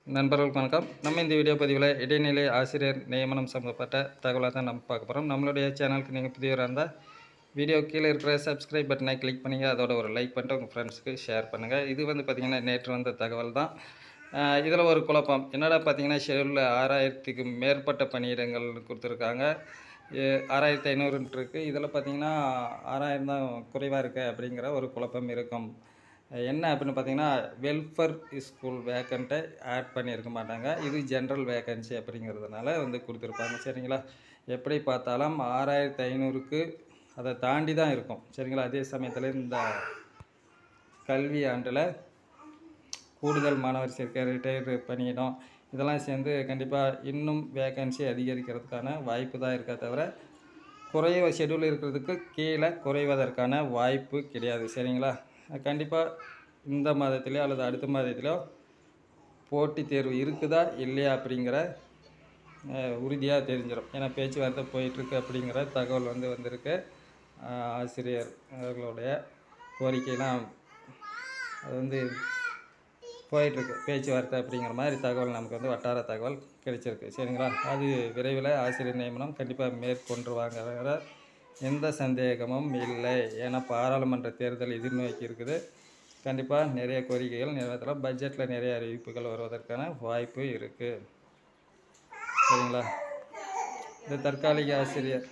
நண்பர்களுக்கு வணக்கம். நம்ம இந்த வீடியோ பதிவில் இடைநிலை ஆசிரியர் நியமனம் சம்மந்தப்பட்ட தகவலை தான் நம்ம பார்க்க போகிறோம். நம்மளுடைய சேனலுக்கு நீங்கள் புதியவராக இருந்தால் வீடியோ கீழே இருக்கிற சப்ஸ்கிரைப் பட்டனை கிளிக் பண்ணிங்க, அதோட ஒரு லைக் பண்ணிட்டு உங்கள் ஃப்ரெண்ட்ஸுக்கு ஷேர் பண்ணுங்கள். இது பார்த்திங்கன்னா நேற்று வந்த தகவல் தான். இதில் ஒரு குழப்பம் என்னடா பார்த்திங்கன்னா, ஷெடியூலில் 6000க்கு மேற்பட்ட பணியிடங்கள் கொடுத்துருக்காங்க. 6500 இருக்குது. இதில் பார்த்திங்கன்னா 6000 தான் குறைவாக இருக்குது அப்படிங்கிற ஒரு குழப்பம் இருக்கும். என்ன அப்படின்னு பார்த்தீங்கன்னா, வெல்ஃபேர் ஸ்கூல் வேக்கண்ட்டை ஆட் பண்ணியிருக்க மாட்டாங்க. இது ஜென்ரல் வேக்கன்சி அப்படிங்கிறதுனால கொடுத்துருப்பாங்க. சரிங்களா? எப்படி பார்த்தாலும் 6500க்கு அதை தாண்டி தான் இருக்கும். சரிங்களா? அதே சமயத்தில் இந்த கல்வி ஆண்டில் கூடுதல் மாணவர் சேர்க்கை, ரிட்டையர் பணியிடம் இதெல்லாம் சேர்ந்து கண்டிப்பாக இன்னும் வேக்கன்சி அதிகரிக்கிறதுக்கான வாய்ப்பு தான் இருக்கே தவிர, குறைய ஷெடியூல் இருக்கிறதுக்கு கீழே குறைவதற்கான வாய்ப்பு கிடையாது. சரிங்களா? கண்டிப்பாக இந்த மாதத்திலே அல்லது அடுத்த மாதத்திலோ போட்டித் தேர்வு இருக்குதா இல்லையா அப்படிங்கிற உறுதியாக தெரிஞ்சிடும். ஏன்னா பேச்சுவார்த்தை போயிட்டுருக்கு அப்படிங்கிற தகவல் வந்திருக்கு. ஆசிரியர்களுடைய கோரிக்கைலாம் அது போயிட்டுருக்கு. பேச்சுவார்த்தை அப்படிங்கிற மாதிரி தகவல் நமக்கு வட்டார தகவல் கிடைச்சிருக்கு. சரிங்களா? அது விரைவில் ஆசிரியர் நியமனம் கண்டிப்பாக மேற்கொண்டுருவாங்கிற எந்த சந்தேகமும் இல்லை. ஏன்னா பாராளுமன்ற தேர்தல் எதிர்நோக்கி இருக்குது. கண்டிப்பாக நிறைய கோரிக்கைகள் நிறைவேற்றலாம். பட்ஜெட்டில் நிறைய அறிவிப்புகள் வருவதற்கான வாய்ப்பு இருக்குது. சரிங்களா? இந்த தற்காலிக ஆசிரியர்